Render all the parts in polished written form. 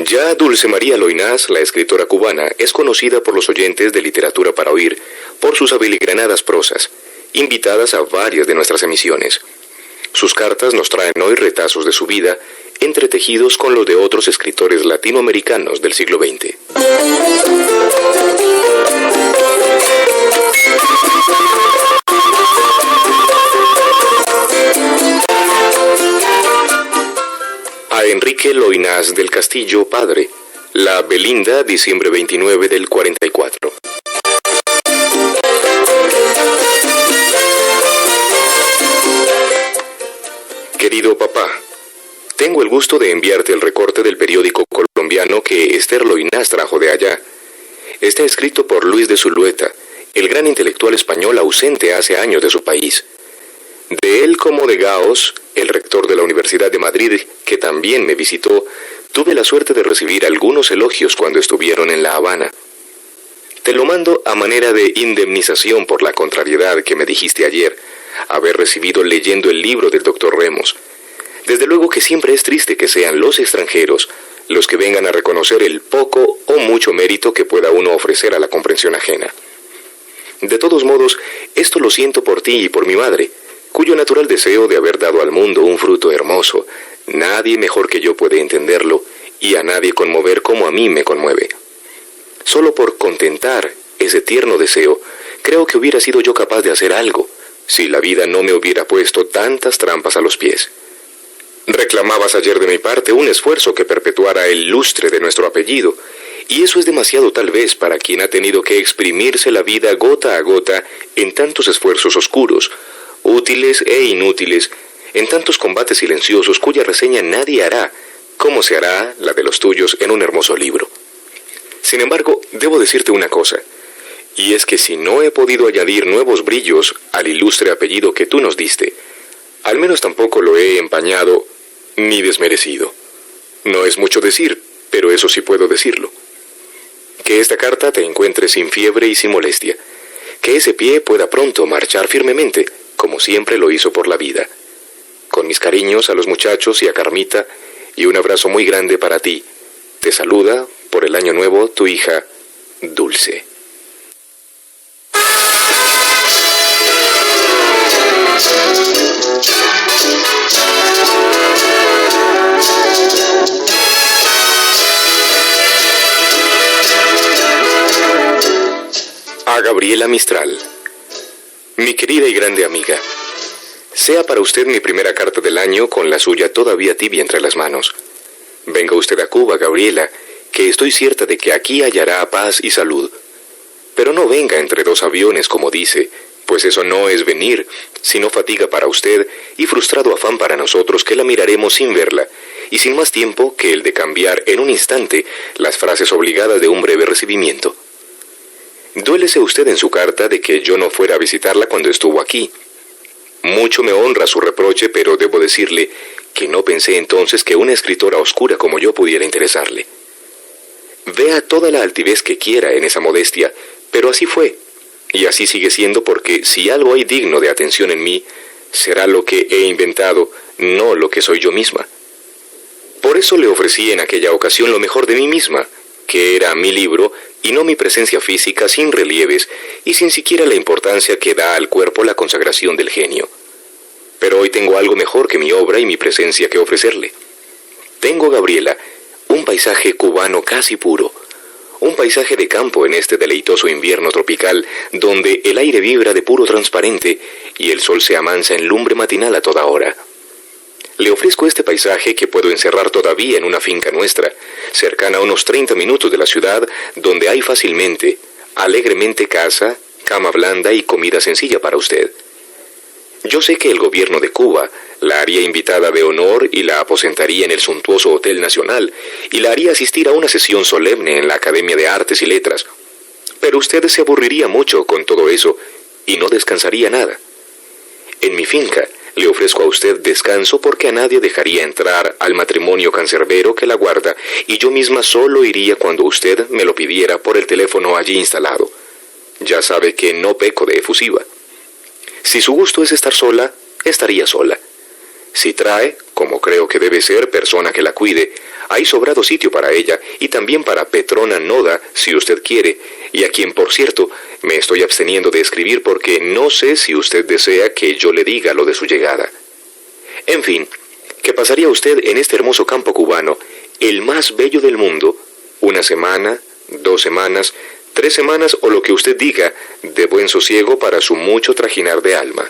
Ya Dulce María Loynaz, la escritora cubana, es conocida por los oyentes de Literatura para Oír por sus afiligrenadas prosas, invitadas a varias de nuestras emisiones. Sus cartas nos traen hoy retazos de su vida, entretejidos con los de otros escritores latinoamericanos del siglo XX. A Enrique Loynaz del Castillo, padre. La Belinda, diciembre 29 del 44. Querido papá, tengo el gusto de enviarte el recorte del periódico colombiano que Esther Loynaz trajo de allá. Está escrito por Luis de Zulueta, el gran intelectual español ausente hace años de su país. De él como de Gaos, el rector de la Universidad de Madrid, que también me visitó, tuve la suerte de recibir algunos elogios cuando estuvieron en La Habana. Te lo mando a manera de indemnización por la contrariedad que me dijiste ayer, haber recibido leyendo el libro del doctor Remos. Desde luego que siempre es triste que sean los extranjeros los que vengan a reconocer el poco o mucho mérito que pueda uno ofrecer a la comprensión ajena. De todos modos, esto lo siento por ti y por mi madre, cuyo natural deseo de haber dado al mundo un fruto hermoso, nadie mejor que yo puede entenderlo, y a nadie conmover como a mí me conmueve. Solo por contentar ese tierno deseo, creo que hubiera sido yo capaz de hacer algo, si la vida no me hubiera puesto tantas trampas a los pies. Reclamabas ayer de mi parte un esfuerzo que perpetuara el lustre de nuestro apellido, y eso es demasiado tal vez para quien ha tenido que exprimirse la vida gota a gota en tantos esfuerzos oscuros, útiles e inútiles, en tantos combates silenciosos cuya reseña nadie hará, como se hará la de los tuyos en un hermoso libro. Sin embargo, debo decirte una cosa, y es que si no he podido añadir nuevos brillos al ilustre apellido que tú nos diste, al menos tampoco lo he empañado ni desmerecido. No es mucho decir, pero eso sí puedo decirlo. Que esta carta te encuentre sin fiebre y sin molestia, que ese pie pueda pronto marchar firmemente, como siempre lo hizo por la vida. Con mis cariños a los muchachos y a Carmita, y un abrazo muy grande para ti. Te saluda, por el año nuevo, tu hija, Dulce. A Gabriela Mistral. Mi querida y grande amiga, sea para usted mi primera carta del año con la suya todavía tibia entre las manos. Venga usted a Cuba, Gabriela, que estoy cierta de que aquí hallará paz y salud. Pero no venga entre dos aviones, como dice, pues eso no es venir, sino fatiga para usted y frustrado afán para nosotros que la miraremos sin verla, y sin más tiempo que el de cambiar en un instante las frases obligadas de un breve recibimiento. Duélese usted en su carta de que yo no fuera a visitarla cuando estuvo aquí. Mucho me honra su reproche, pero debo decirle que no pensé entonces que una escritora oscura como yo pudiera interesarle. Vea toda la altivez que quiera en esa modestia, pero así fue, y así sigue siendo porque si algo hay digno de atención en mí, será lo que he inventado, no lo que soy yo misma. Por eso le ofrecí en aquella ocasión lo mejor de mí misma, que era mi libro, y no mi presencia física sin relieves y sin siquiera la importancia que da al cuerpo la consagración del genio. Pero hoy tengo algo mejor que mi obra y mi presencia que ofrecerle. Tengo, Gabriela, un paisaje cubano casi puro, un paisaje de campo en este deleitoso invierno tropical donde el aire vibra de puro transparente y el sol se amansa en lumbre matinal a toda hora. Le ofrezco este paisaje que puedo encerrar todavía en una finca nuestra, cercana a unos 30 minutos de la ciudad, donde hay fácilmente, alegremente casa, cama blanda y comida sencilla para usted. Yo sé que el gobierno de Cuba la haría invitada de honor y la aposentaría en el suntuoso Hotel Nacional y la haría asistir a una sesión solemne en la Academia de Artes y Letras. Pero usted se aburriría mucho con todo eso y no descansaría nada. En mi finca le ofrezco a usted descanso porque a nadie dejaría entrar al matrimonio cancerbero que la guarda y yo misma solo iría cuando usted me lo pidiera por el teléfono allí instalado. Ya sabe que no peco de efusiva. Si su gusto es estar sola, estaría sola. Si trae, como creo que debe ser, persona que la cuide, Hay sobrado sitio para ella y también para Petrona Noda, si usted quiere, y a quien, por cierto, me estoy absteniendo de escribir porque no sé si usted desea que yo le diga lo de su llegada. En fin, que pasaría usted en este hermoso campo cubano, el más bello del mundo, 1 semana, 2 semanas, 3 semanas o lo que usted diga, de buen sosiego para su mucho trajinar de alma.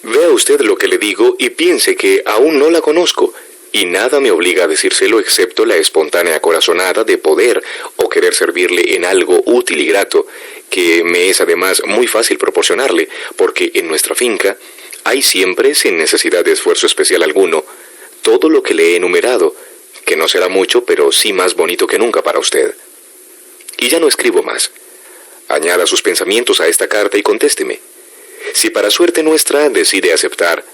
Vea usted lo que le digo y piense que aún no la conozco, y nada me obliga a decírselo excepto la espontánea corazonada de poder o querer servirle en algo útil y grato, que me es además muy fácil proporcionarle, porque en nuestra finca hay siempre, sin necesidad de esfuerzo especial alguno, todo lo que le he enumerado, que no será mucho, pero sí más bonito que nunca para usted. Y ya no escribo más. Añada sus pensamientos a esta carta y contésteme. Si para suerte nuestra decide aceptar,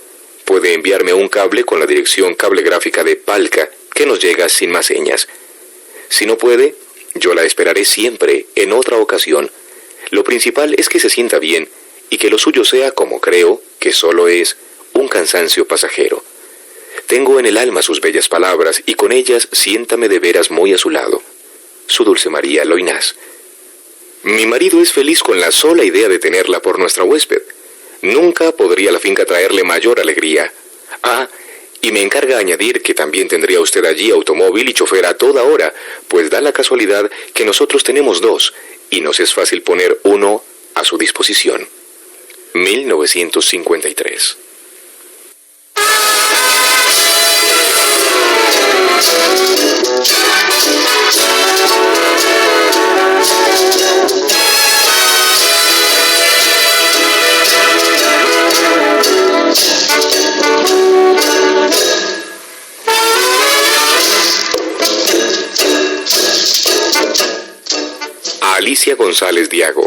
puede enviarme un cable con la dirección cablegráfica de Palca, que nos llega sin más señas. Si no puede, yo la esperaré siempre, en otra ocasión. Lo principal es que se sienta bien, y que lo suyo sea, como creo, que solo es un cansancio pasajero. Tengo en el alma sus bellas palabras, y con ellas siéntame de veras muy a su lado. Su dulce María Loynaz. Mi marido es feliz con la sola idea de tenerla por nuestra huésped. Nunca podría la finca traerle mayor alegría. Ah, y me encarga añadir que también tendría usted allí automóvil y chofer a toda hora, pues da la casualidad que nosotros tenemos 2, y nos es fácil poner uno a su disposición. 1953. Alicia González Diago,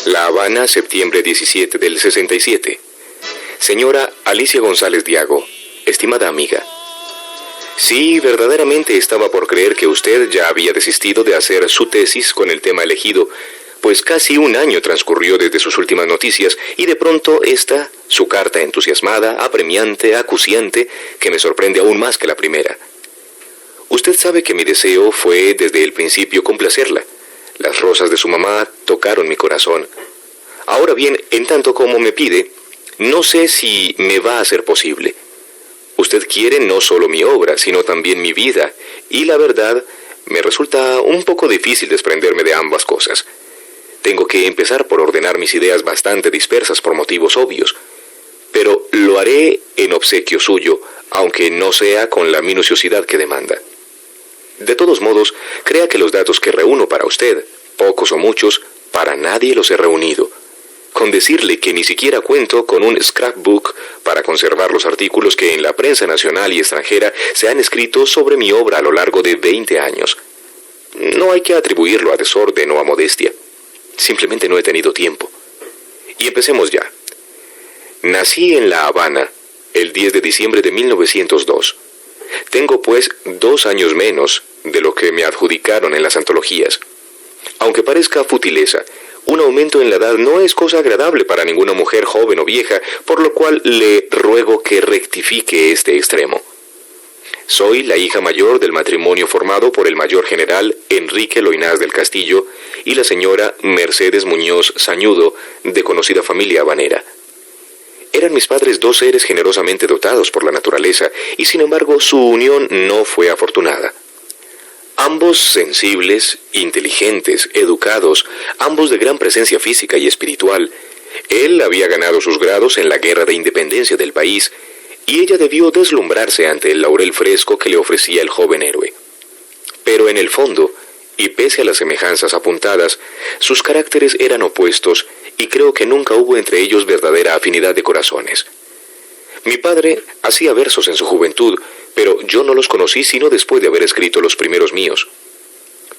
La Habana, septiembre 17 del 67. Señora Alicia González Diago, estimada amiga. Sí, verdaderamente estaba por creer que usted ya había desistido de hacer su tesis con el tema elegido, pues casi 1 año transcurrió desde sus últimas noticias y de pronto esta, su carta entusiasmada, apremiante, acuciante, que me sorprende aún más que la primera. Usted sabe que mi deseo fue desde el principio complacerla. Las rosas de su mamá tocaron mi corazón. Ahora bien, en tanto como me pide, no sé si me va a ser posible. Usted quiere no solo mi obra, sino también mi vida, y la verdad, me resulta un poco difícil desprenderme de ambas cosas. Tengo que empezar por ordenar mis ideas bastante dispersas por motivos obvios, pero lo haré en obsequio suyo, aunque no sea con la minuciosidad que demanda. De todos modos, crea que los datos que reúno para usted, pocos o muchos, para nadie los he reunido. Con decirle que ni siquiera cuento con un scrapbook para conservar los artículos que en la prensa nacional y extranjera se han escrito sobre mi obra a lo largo de 20 años. No hay que atribuirlo a desorden o a modestia. Simplemente no he tenido tiempo. Y empecemos ya. Nací en La Habana el 10 de diciembre de 1902. Tengo pues 2 años menos de lo que me adjudicaron en las antologías. Aunque parezca futileza, un aumento en la edad no es cosa agradable para ninguna mujer joven o vieja, por lo cual le ruego que rectifique este extremo. Soy la hija mayor del matrimonio formado por el mayor general Enrique Loynaz del Castillo y la señora Mercedes Muñoz Sañudo, de conocida familia habanera. Eran mis padres 2 seres generosamente dotados por la naturaleza, y sin embargo su unión no fue afortunada. Ambos sensibles, inteligentes, educados, ambos de gran presencia física y espiritual. Él había ganado sus grados en la guerra de independencia del país, y ella debió deslumbrarse ante el laurel fresco que le ofrecía el joven héroe. Pero en el fondo, y pese a las semejanzas apuntadas, sus caracteres eran opuestos, y creo que nunca hubo entre ellos verdadera afinidad de corazones. Mi padre hacía versos en su juventud, pero yo no los conocí sino después de haber escrito los primeros míos.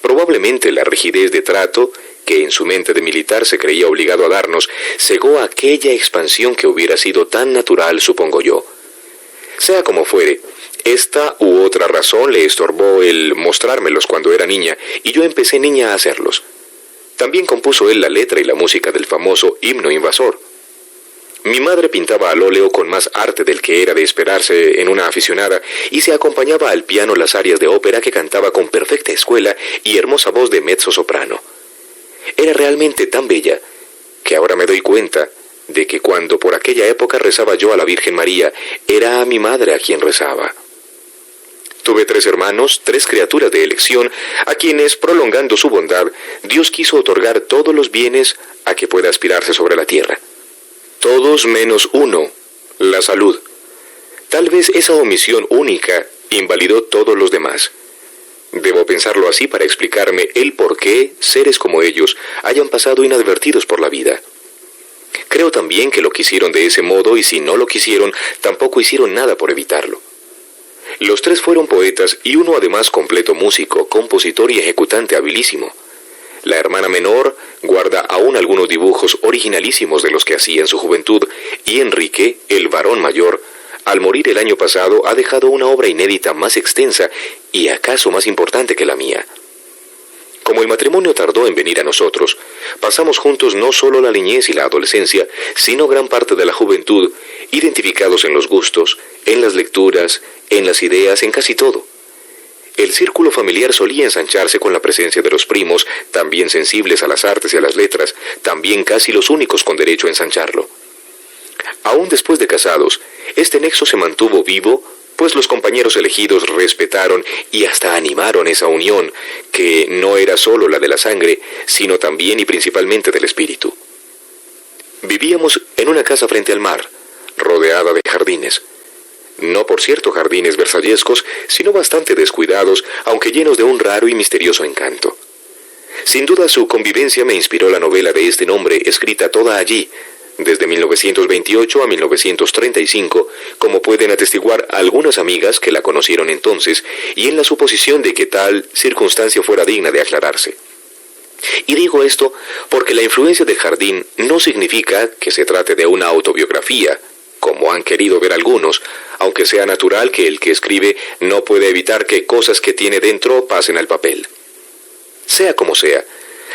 Probablemente la rigidez de trato, que en su mente de militar se creía obligado a darnos, cegó aquella expansión que hubiera sido tan natural, supongo yo. Sea como fuere, esta u otra razón le estorbó el mostrármelos cuando era niña, y yo empecé niña a hacerlos. También compuso él la letra y la música del famoso himno invasor. Mi madre pintaba al óleo con más arte del que era de esperarse en una aficionada y se acompañaba al piano las arias de ópera que cantaba con perfecta escuela y hermosa voz de mezzo-soprano. Era realmente tan bella que ahora me doy cuenta de que cuando por aquella época rezaba yo a la Virgen María, era a mi madre a quien rezaba. Tuve 3 hermanos, 3 criaturas de elección, a quienes, prolongando su bondad, Dios quiso otorgar todos los bienes a que pueda aspirarse sobre la tierra. Todos menos uno, la salud. Tal vez esa omisión única invalidó todos los demás. Debo pensarlo así para explicarme el por qué seres como ellos hayan pasado inadvertidos por la vida. Creo también que lo quisieron de ese modo y si no lo quisieron, tampoco hicieron nada por evitarlo. Los 3 fueron poetas y uno además completo músico, compositor y ejecutante habilísimo. La hermana menor guarda aún algunos dibujos originalísimos de los que hacía en su juventud y Enrique, el varón mayor, al morir el año pasado ha dejado una obra inédita más extensa y acaso más importante que la mía. Como el matrimonio tardó en venir a nosotros, pasamos juntos no solo la niñez y la adolescencia, sino gran parte de la juventud, identificados en los gustos, en las lecturas, en las ideas, en casi todo. El círculo familiar solía ensancharse con la presencia de los primos, también sensibles a las artes y a las letras, también casi los únicos con derecho a ensancharlo. Aún después de casados, este nexo se mantuvo vivo, pues los compañeros elegidos respetaron y hasta animaron esa unión, que no era solo la de la sangre, sino también y principalmente del espíritu. Vivíamos en una casa frente al mar, rodeada de jardines. No por cierto jardines versallescos, sino bastante descuidados, aunque llenos de un raro y misterioso encanto. Sin duda su convivencia me inspiró la novela de este nombre, escrita toda allí, desde 1928 a 1935, como pueden atestiguar algunas amigas que la conocieron entonces, y en la suposición de que tal circunstancia fuera digna de aclararse. Y digo esto porque la influencia del jardín no significa que se trate de una autobiografía, como han querido ver algunos, aunque sea natural que el que escribe no puede evitar que cosas que tiene dentro pasen al papel. Sea como sea,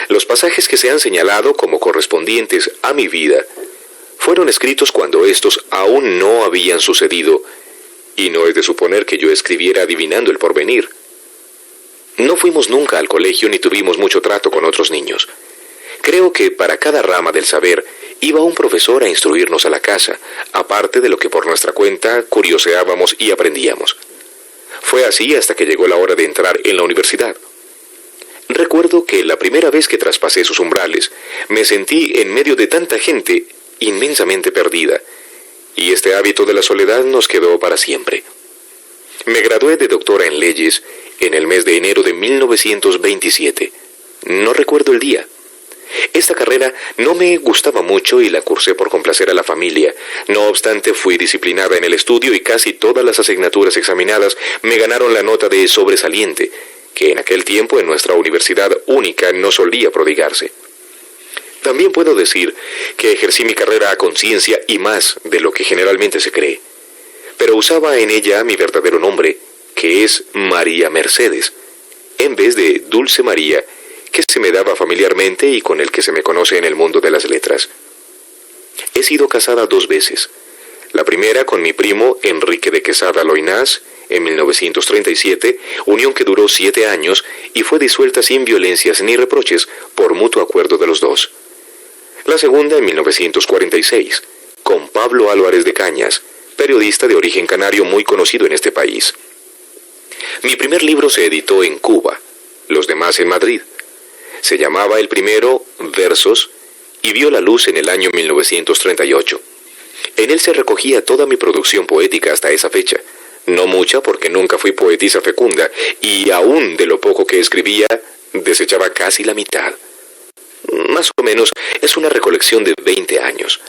los pasajes que se han señalado como correspondientes a mi vida fueron escritos cuando estos aún no habían sucedido, y no es de suponer que yo escribiera adivinando el porvenir. No fuimos nunca al colegio ni tuvimos mucho trato con otros niños. Creo que para cada rama del saber iba un profesor a instruirnos a la casa, aparte de lo que por nuestra cuenta curioseábamos y aprendíamos. Fue así hasta que llegó la hora de entrar en la universidad. Recuerdo que la primera vez que traspasé sus umbrales, me sentí en medio de tanta gente inmensamente perdida, y este hábito de la soledad nos quedó para siempre. Me gradué de doctora en leyes en el mes de enero de 1927. No recuerdo el día. Esta carrera no me gustaba mucho y la cursé por complacer a la familia. No obstante, fui disciplinada en el estudio y casi todas las asignaturas examinadas me ganaron la nota de sobresaliente, que en aquel tiempo en nuestra universidad única no solía prodigarse. También puedo decir que ejercí mi carrera a conciencia y más de lo que generalmente se cree. Pero usaba en ella mi verdadero nombre, que es María Mercedes, en vez de Dulce María, que se me daba familiarmente y con el que se me conoce en el mundo de las letras. He sido casada 2 veces. La primera con mi primo Enrique de Quesada Loinás, en 1937, unión que duró 7 años y fue disuelta sin violencias ni reproches por mutuo acuerdo de los dos. La segunda en 1946, con Pablo Álvarez de Cañas, periodista de origen canario muy conocido en este país. Mi primer libro se editó en Cuba, los demás en Madrid. Se llamaba el primero Versos y vio la luz en el año 1938. En él se recogía toda mi producción poética hasta esa fecha. No mucha porque nunca fui poetisa fecunda y aún de lo poco que escribía desechaba casi la mitad. Más o menos es una recolección de 20 años.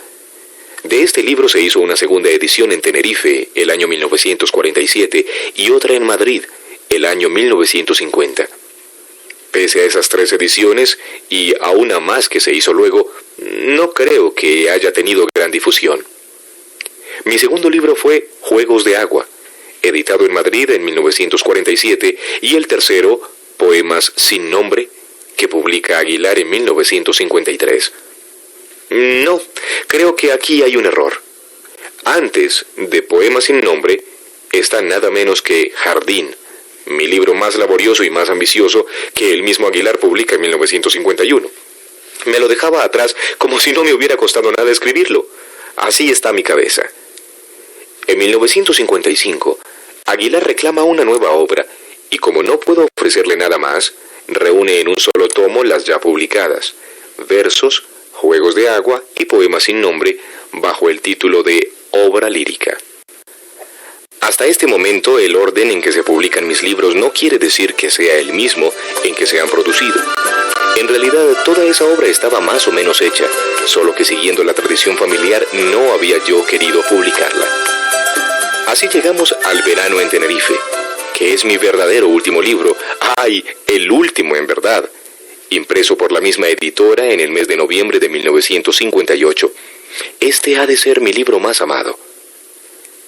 De este libro se hizo una segunda edición en Tenerife el año 1947 y otra en Madrid el año 1950. Pese a esas 3 ediciones y a una más que se hizo luego, no creo que haya tenido gran difusión. Mi segundo libro fue Juegos de Agua, editado en Madrid en 1947, y el tercero, Poemas sin nombre, que publica Aguilar en 1953. No, creo que aquí hay un error. Antes de Poema sin nombre está nada menos que Jardín, mi libro más laborioso y más ambicioso que el mismo Aguilar publica en 1951. Me lo dejaba atrás como si no me hubiera costado nada escribirlo. Así está mi cabeza. En 1955, Aguilar reclama una nueva obra y como no puedo ofrecerle nada más, reúne en un solo tomo las ya publicadas, versos, juegos de agua y poemas sin nombre, bajo el título de Obra Lírica. Hasta este momento, el orden en que se publican mis libros no quiere decir que sea el mismo en que se han producido. En realidad, toda esa obra estaba más o menos hecha, solo que siguiendo la tradición familiar no había yo querido publicarla. Así llegamos al Verano en Tenerife, que es mi verdadero último libro, ¡ay, el último en verdad!, impreso por la misma editora en el mes de noviembre de 1958. Este ha de ser mi libro más amado.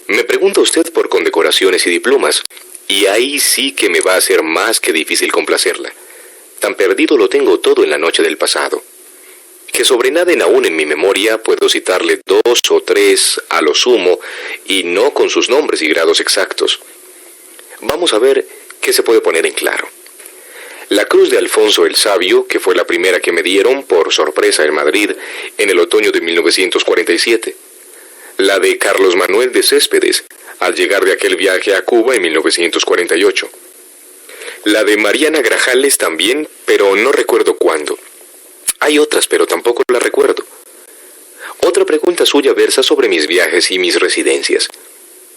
Me pregunta usted por condecoraciones y diplomas, y ahí sí que me va a ser más que difícil complacerla. Tan perdido lo tengo todo en la noche del pasado, que sobrenaden aún en mi memoria puedo citarle 2 o 3 a lo sumo, y no con sus nombres y grados exactos. Vamos a ver qué se puede poner en claro. La Cruz de Alfonso el Sabio, que fue la primera que me dieron por sorpresa en Madrid en el otoño de 1947. La de Carlos Manuel de Céspedes, al llegar de aquel viaje a Cuba en 1948. La de Mariana Grajales también, pero no recuerdo cuándo. Hay otras, pero tampoco las recuerdo. Otra pregunta suya versa sobre mis viajes y mis residencias.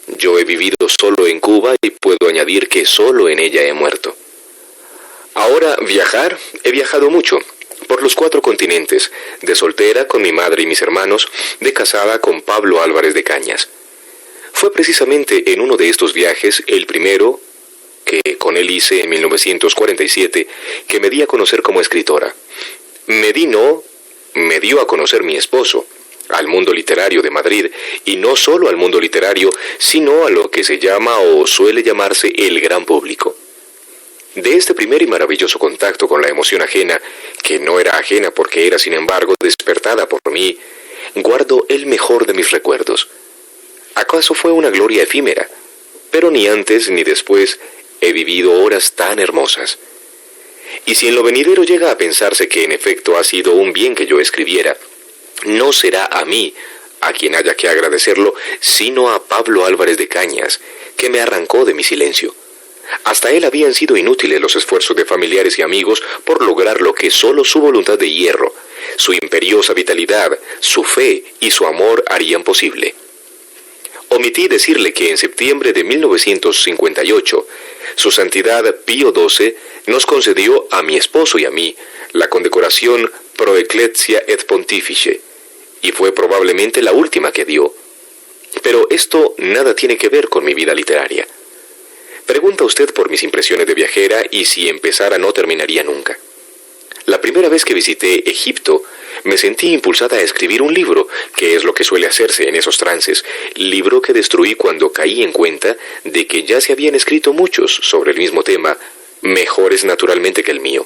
Yo he vivido solo en Cuba y puedo añadir que solo en ella he muerto. Ahora, viajar, he viajado mucho, por los 4 continentes, de soltera con mi madre y mis hermanos, de casada con Pablo Álvarez de Cañas. Fue precisamente en uno de estos viajes, el primero, que con él hice en 1947, que me di a conocer como escritora. Me dio a conocer mi esposo, al mundo literario de Madrid, y no solo al mundo literario, sino a lo que se llama o suele llamarse el gran público. De este primer y maravilloso contacto con la emoción ajena, que no era ajena porque era sin embargo despertada por mí, guardo el mejor de mis recuerdos. ¿Acaso fue una gloria efímera? Pero ni antes ni después he vivido horas tan hermosas. Y si en lo venidero llega a pensarse que en efecto ha sido un bien que yo escribiera, no será a mí a quien haya que agradecerlo, sino a Pablo Álvarez de Cañas, que me arrancó de mi silencio. Hasta él habían sido inútiles los esfuerzos de familiares y amigos por lograr lo que solo su voluntad de hierro, su imperiosa vitalidad, su fe y su amor harían posible. Omití decirle que en septiembre de 1958, su Santidad Pío XII nos concedió a mi esposo y a mí la condecoración Pro Ecclesia et Pontifice, y fue probablemente la última que dio. Pero esto nada tiene que ver con mi vida literaria. Pregunta usted por mis impresiones de viajera y si empezara no terminaría nunca. La primera vez que visité Egipto, me sentí impulsada a escribir un libro, que es lo que suele hacerse en esos trances, libro que destruí cuando caí en cuenta de que ya se habían escrito muchos sobre el mismo tema, mejores naturalmente que el mío.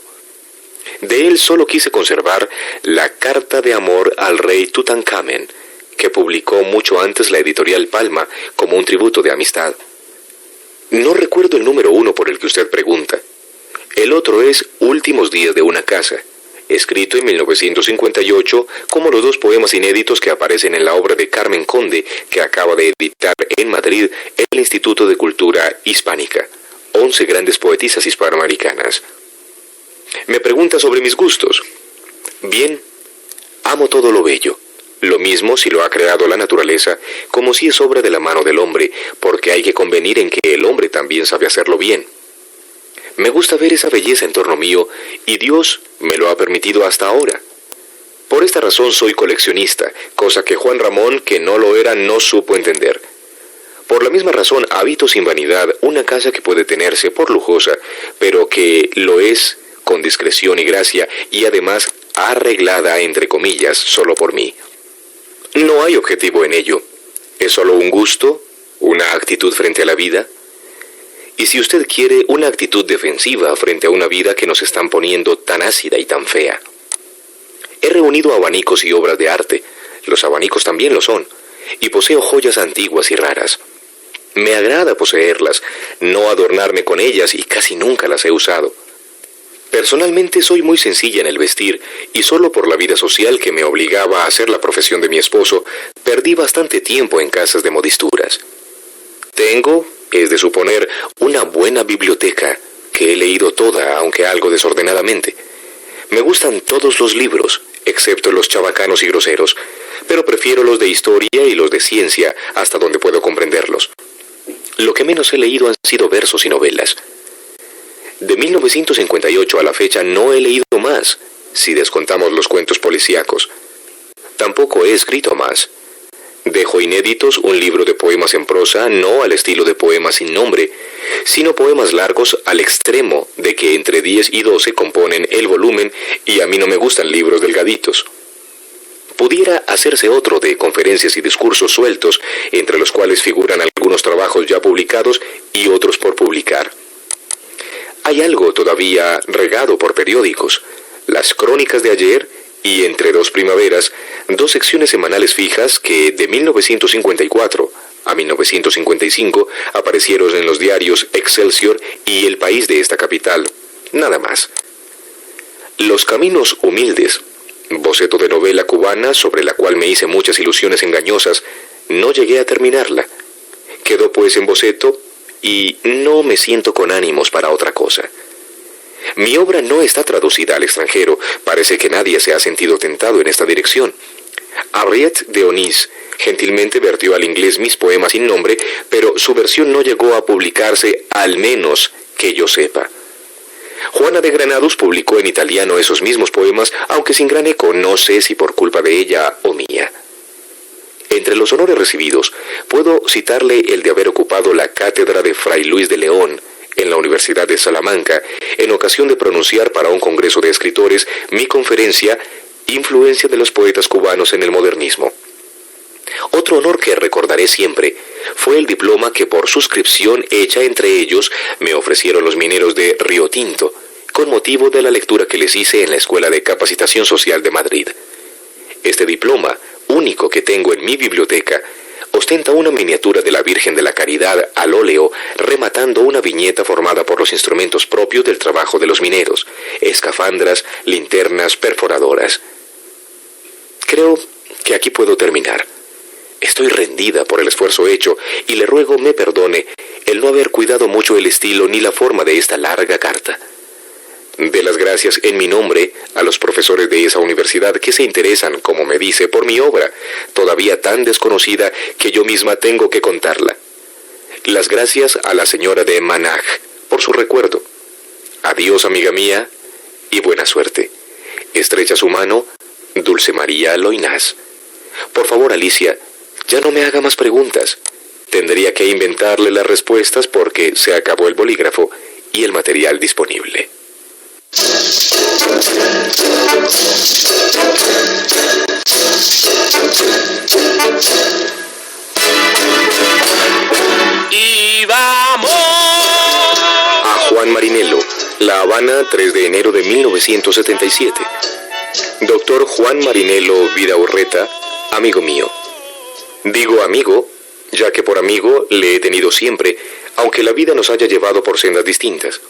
De él solo quise conservar la carta de amor al rey Tutankamen, que publicó mucho antes la editorial Palma como un tributo de amistad. No recuerdo el número 1 por el que usted pregunta. El otro es Últimos días de una casa, escrito en 1958 como los 2 poemas inéditos que aparecen en la obra de Carmen Conde, que acaba de editar en Madrid el Instituto de Cultura Hispánica, 11 grandes poetisas hispanoamericanas. Me pregunta sobre mis gustos. Bien, amo todo lo bello. Lo mismo si lo ha creado la naturaleza, como si es obra de la mano del hombre, porque hay que convenir en que el hombre también sabe hacerlo bien. Me gusta ver esa belleza en torno mío, y Dios me lo ha permitido hasta ahora. Por esta razón soy coleccionista, cosa que Juan Ramón, que no lo era, no supo entender. Por la misma razón habito sin vanidad una casa que puede tenerse por lujosa, pero que lo es con discreción y gracia, y además arreglada entre comillas solo por mí. No hay objetivo en ello, es solo un gusto, una actitud frente a la vida, y si usted quiere, una actitud defensiva frente a una vida que nos están poniendo tan ácida y tan fea. He reunido abanicos y obras de arte. Los abanicos también lo son. Y poseo joyas antiguas y raras. Me agrada poseerlas, no adornarme con ellas y casi nunca las he usado. Personalmente soy muy sencilla en el vestir y solo por la vida social que me obligaba a hacer la profesión de mi esposo, perdí bastante tiempo en casas de modisturas. Tengo, es de suponer, una buena biblioteca, que he leído toda, aunque algo desordenadamente. Me gustan todos los libros, excepto los chabacanos y groseros, pero prefiero los de historia y los de ciencia hasta donde puedo comprenderlos. Lo que menos he leído han sido versos y novelas. De 1958 a la fecha no he leído más, si descontamos los cuentos policíacos. Tampoco he escrito más. Dejo inéditos un libro de poemas en prosa, no al estilo de poemas sin nombre, sino poemas largos al extremo de que entre 10 y 12 componen el volumen y a mí no me gustan libros delgaditos. Pudiera hacerse otro de conferencias y discursos sueltos, entre los cuales figuran algunos trabajos ya publicados y otros por publicar. Hay algo todavía regado por periódicos, las crónicas de ayer y Entre dos primaveras, 2 secciones semanales fijas que de 1954 a 1955 aparecieron en los diarios Excelsior y El País de esta capital, nada más. Los caminos humildes, boceto de novela cubana sobre la cual me hice muchas ilusiones engañosas, no llegué a terminarla. Quedó pues en boceto y no me siento con ánimos para otra cosa. Mi obra no está traducida al extranjero, parece que nadie se ha sentido tentado en esta dirección. Henriette de Onís gentilmente vertió al inglés mis poemas sin nombre, pero su versión no llegó a publicarse, al menos que yo sepa. Juana de Granados publicó en italiano esos mismos poemas, aunque sin gran eco, no sé si por culpa de ella o mía. Entre los honores recibidos, puedo citarle el de haber ocupado la cátedra de Fray Luis de León en la Universidad de Salamanca, en ocasión de pronunciar para un congreso de escritores mi conferencia Influencia de los poetas cubanos en el modernismo. Otro honor que recordaré siempre fue el diploma que por suscripción hecha entre ellos me ofrecieron los mineros de Río Tinto, con motivo de la lectura que les hice en la Escuela de Capacitación Social de Madrid. Este diploma, único que tengo en mi biblioteca, ostenta una miniatura de la Virgen de la Caridad al óleo, rematando una viñeta formada por los instrumentos propios del trabajo de los mineros, escafandras, linternas, perforadoras. Creo que aquí puedo terminar. Estoy rendida por el esfuerzo hecho y le ruego me perdone el no haber cuidado mucho el estilo ni la forma de esta larga carta. De las gracias en mi nombre a los profesores de esa universidad que se interesan, como me dice, por mi obra, todavía tan desconocida que yo misma tengo que contarla. Las gracias a la señora de Manaj por su recuerdo. Adiós, amiga mía, y buena suerte. Estrecha su mano, Dulce María Loinás. Por favor, Alicia, ya no me haga más preguntas. Tendría que inventarle las respuestas porque se acabó el bolígrafo y el material disponible. Y vamos A Juan Marinello, La Habana, 3 de enero de 1977. Doctor Juan Marinello Vidaurreta, amigo mío. Digo amigo, ya que por amigo le he tenido siempre, aunque la vida nos haya llevado por sendas distintas.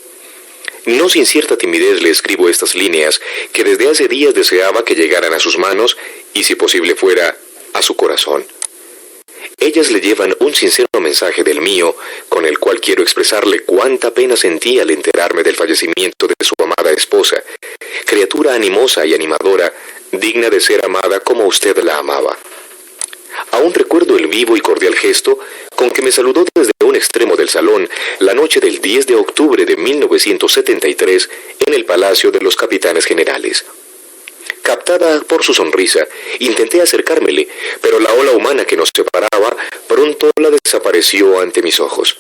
No sin cierta timidez le escribo estas líneas que desde hace días deseaba que llegaran a sus manos y, si posible fuera, a su corazón. Ellas le llevan un sincero mensaje del mío, con el cual quiero expresarle cuánta pena sentí al enterarme del fallecimiento de su amada esposa, criatura animosa y animadora, digna de ser amada como usted la amaba. Aún recuerdo el vivo y cordial gesto con que me saludó desde un extremo del salón la noche del 10 de octubre de 1973 en el Palacio de los Capitanes Generales. Captada por su sonrisa, intenté acercármele, pero la ola humana que nos separaba pronto la desapareció ante mis ojos.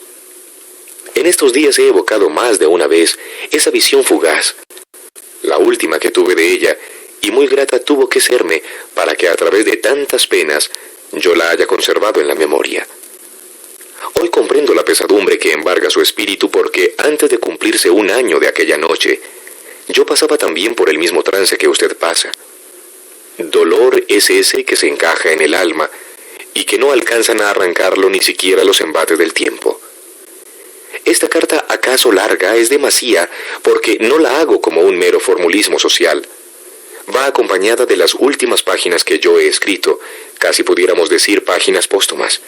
En estos días he evocado más de una vez esa visión fugaz, la última que tuve de ella, y muy grata tuvo que serme para que a través de tantas penas yo la haya conservado en la memoria. Hoy comprendo la pesadumbre que embarga su espíritu porque antes de cumplirse un año de aquella noche, yo pasaba también por el mismo trance que usted pasa. Dolor es ese que se encaja en el alma y que no alcanzan a arrancarlo ni siquiera los embates del tiempo. Esta carta, acaso larga, es demasía porque no la hago como un mero formulismo social. Va acompañada de las últimas páginas que yo he escrito, casi pudiéramos decir páginas póstumas.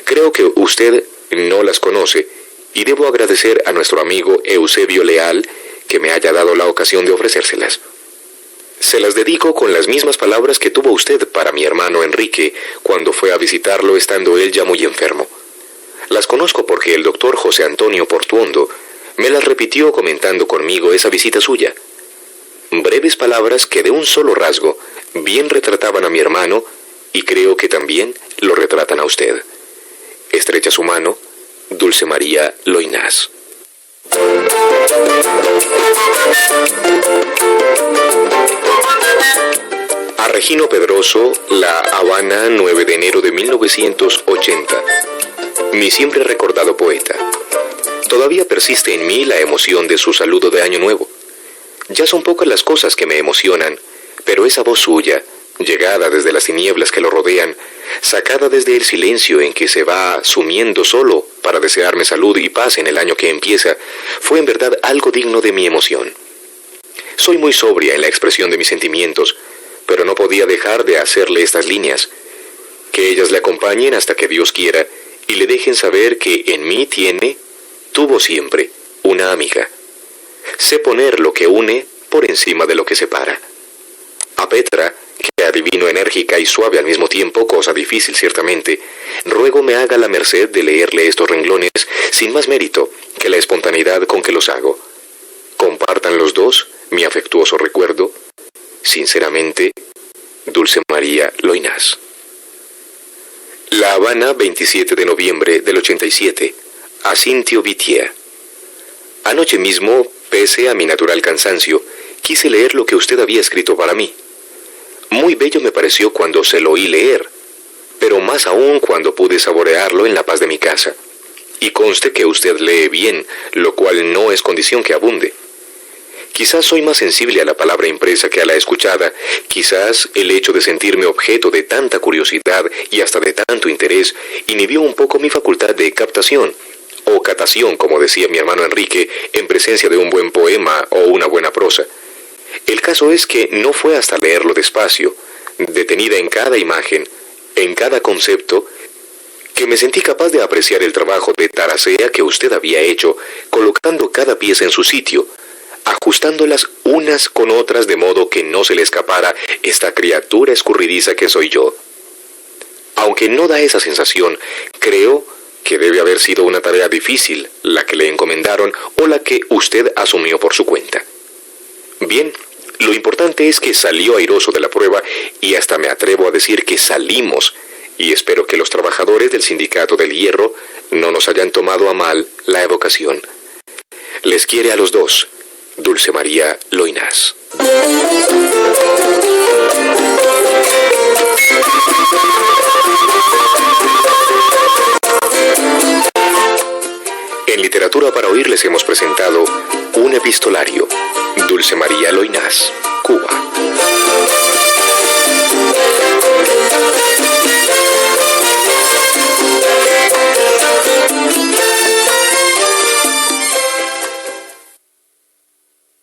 Creo que usted no las conoce y debo agradecer a nuestro amigo Eusebio Leal que me haya dado la ocasión de ofrecérselas. Se las dedico con las mismas palabras que tuvo usted para mi hermano Enrique cuando fue a visitarlo estando él ya muy enfermo. Las conozco porque el doctor José Antonio Portuondo me las repitió comentando conmigo esa visita suya. Breves palabras que de un solo rasgo bien retrataban a mi hermano y creo que también lo retratan a usted. Estrecha su mano, Dulce María Loynaz. A Regino Pedroso, La Habana, 9 de enero de 1980. Mi siempre recordado poeta. Todavía persiste en mí la emoción de su saludo de Año Nuevo. Ya son pocas las cosas que me emocionan, pero esa voz suya, llegada desde las tinieblas que lo rodean, sacada desde el silencio en que se va sumiendo solo para desearme salud y paz en el año que empieza, fue en verdad algo digno de mi emoción. Soy muy sobria en la expresión de mis sentimientos, pero no podía dejar de hacerle estas líneas. Que ellas le acompañen hasta que Dios quiera y le dejen saber que en mí tuvo siempre, una amiga. Sé poner lo que une por encima de lo que separa. A Petra, que adivino enérgica y suave al mismo tiempo, cosa difícil ciertamente, ruego me haga la merced de leerle estos renglones sin más mérito que la espontaneidad con que los hago. Compartan los dos mi afectuoso recuerdo. Sinceramente, Dulce María Loynaz. La Habana, 27 de noviembre del 87, a Cintio Vitier. Anoche mismo, pese a mi natural cansancio, quise leer lo que usted había escrito para mí. Muy bello me pareció cuando se lo oí leer, pero más aún cuando pude saborearlo en la paz de mi casa. Y conste que usted lee bien, lo cual no es condición que abunde. Quizás soy más sensible a la palabra impresa que a la escuchada, quizás el hecho de sentirme objeto de tanta curiosidad y hasta de tanto interés inhibió un poco mi facultad de captación, o catación, como decía mi hermano Enrique, en presencia de un buen poema o una buena prosa. El caso es que no fue hasta leerlo despacio, detenida en cada imagen, en cada concepto, que me sentí capaz de apreciar el trabajo de taracea que usted había hecho, colocando cada pieza en su sitio, ajustándolas unas con otras de modo que no se le escapara esta criatura escurridiza que soy yo. Aunque no da esa sensación, creo que debe haber sido una tarea difícil la que le encomendaron o la que usted asumió por su cuenta. Bien, lo importante es que salió airoso de la prueba y hasta me atrevo a decir que salimos, y espero que los trabajadores del Sindicato del Hierro no nos hayan tomado a mal la evocación. Les quiere a los dos, Dulce María Loynaz. En Literatura para Oír les hemos presentado un epistolario, Dulce María Loynaz, Cuba.